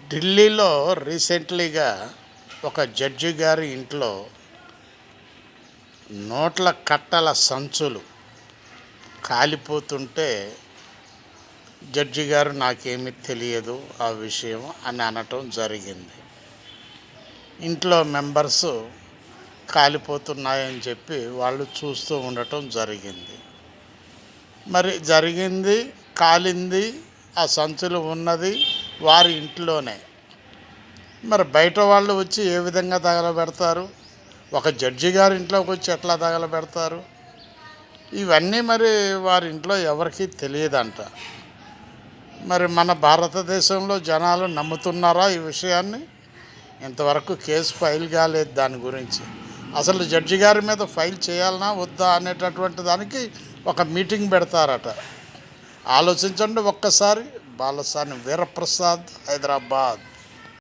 ఢిల్లీలో రీసెంట్లీగా ఒక జడ్జి గారి ఇంట్లో నోట్ల కట్టల సంచులు కాలిపోతుంటే జడ్జి గారు నాకేమీ తెలియదు ఆ విషయం అని అనటం జరిగింది. ఇంట్లో మెంబర్స్ కాలిపోతున్నాయని చెప్పి వాళ్ళు చూస్తూ ఉండటం జరిగింది. మరి జరిగింది, కాలింది, ఆ సంచులు ఉన్నది వారి ఇంట్లోనే. మరి బయట వాళ్ళు వచ్చి ఏ విధంగా తగలబెడతారు? ఒక జడ్జి గారి ఇంట్లోకి వచ్చి ఎట్లా తగలబెడతారు? ఇవన్నీ మరి వారి ఇంట్లో ఎవరికీ తెలియదంట. మరి మన భారతదేశంలో జనాలు నమ్ముతున్నారా ఈ విషయాన్ని? ఇంతవరకు కేసు ఫైల్ కాలేదు దాని గురించి. అసలు జడ్జి గారి మీద ఫైల్ చేయాలనా వద్దా అనేటటువంటి దానికి ఒక మీటింగ్ పెడతారట. ఆలోచించండి ఒక్కసారి. బాలసాని వీరప్రసాద్, హైదరాబాద్.